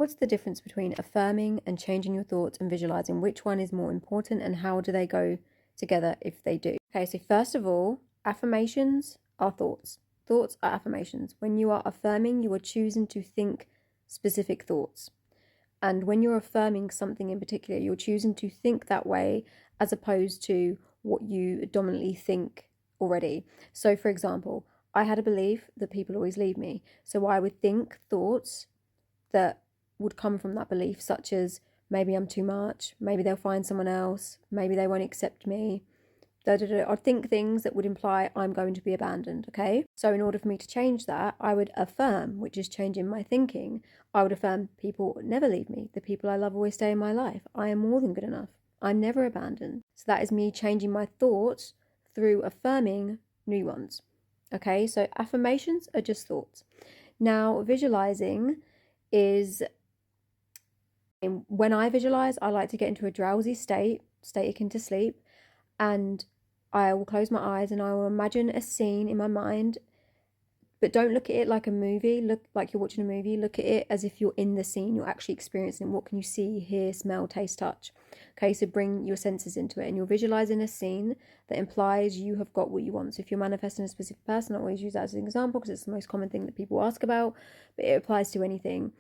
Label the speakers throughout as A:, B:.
A: What's the difference between affirming and changing your thoughts and visualizing? Which one is more important and how do they go together if they do? Okay, so first of all, affirmations are thoughts. Thoughts are affirmations. When you are affirming, you are choosing to think specific thoughts. And when you're affirming something in particular, you're choosing to think that way as opposed to what you dominantly think already. So, for example, I had a belief that people always leave me. So I would think thoughts that would come from that belief, such as maybe I'm too much, maybe they'll find someone else, maybe they won't accept me. I'd think things that would imply I'm going to be abandoned, okay? So in order for me to change that, I would affirm, which is changing my thinking. I would affirm people never leave me. The people I love always stay in my life. I am more than good enough. I'm never abandoned. So that is me changing my thoughts through affirming new ones, okay? So affirmations are just thoughts. Now, visualizing is, when I visualize, I like to get into a drowsy state akin to sleep, and I will close my eyes and I will imagine a scene in my mind, but don't look at it like a movie. Look like you're watching a movie. Look at it as if you're in the scene. You're actually experiencing. What can you see, hear, smell, taste, touch? Okay, so bring your senses into it, and you're visualizing a scene that implies you have got what you want. So if you're manifesting a specific person, I always use that as an example because it's the most common thing that people ask about, but it applies to anything.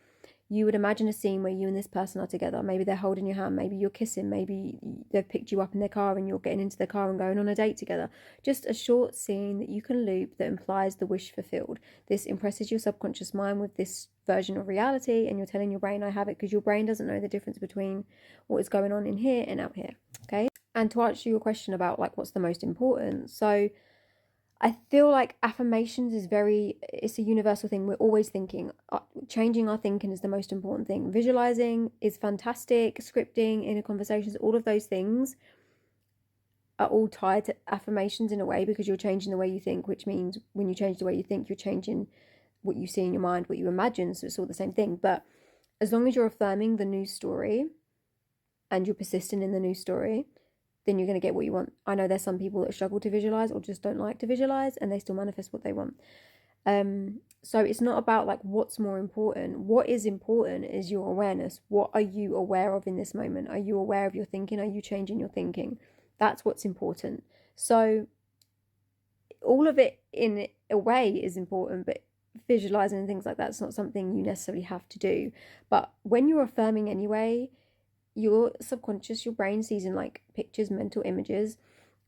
A: You would imagine a scene where you and this person are together. Maybe they're holding your hand, maybe you're kissing, maybe they've picked you up in their car and you're getting into the car and going on a date together. Just a short scene that you can loop that implies the wish fulfilled. This impresses your subconscious mind with this version of reality, and you're telling your brain, I have it, because your brain doesn't know the difference between what is going on in here and out here, okay? And to answer your question about like what's the most important, so I feel like affirmations is it's a universal thing. We're always thinking. Changing our thinking is the most important thing. Visualizing is fantastic. Scripting, inner conversations, all of those things are all tied to affirmations in a way, because you're changing the way you think, which means when you change the way you think, you're changing what you see in your mind, what you imagine. So it's all the same thing. But as long as you're affirming the new story and you're persistent in the new story, then you're going to get what you want. I know there's some people that struggle to visualize or just don't like to visualize, and they still manifest what they want. So it's not about like what's more important. What is important is your awareness. What are you aware of in this moment? Are you aware of your thinking? Are you changing your thinking? That's what's important. So all of it in a way is important, but visualizing and things like that's not something you necessarily have to do. But when you're affirming anyway, your subconscious, your brain sees in like pictures, mental images,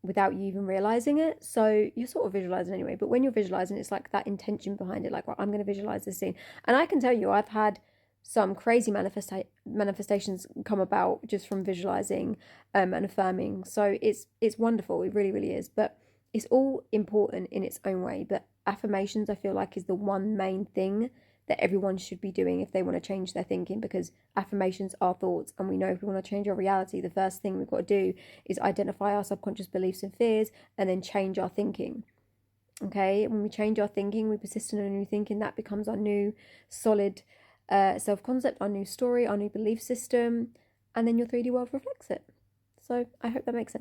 A: without you even realizing it. So you're sort of visualizing anyway, but when you're visualizing, it's like that intention behind it, like, well, I'm going to visualize this scene. And I can tell you, I've had some crazy manifestations come about just from visualizing and affirming. So it's wonderful. It really, really is. But it's all important in its own way. But affirmations, I feel like, is the one main thing that everyone should be doing if they want to change their thinking, because affirmations are thoughts, and we know if we want to change our reality, the first thing we've got to do is identify our subconscious beliefs and fears and then change our thinking. Okay, when we change our thinking, we persist in a new thinking, that becomes our new solid self-concept, our new story, our new belief system, and then your 3D world reflects it. So I hope that makes sense.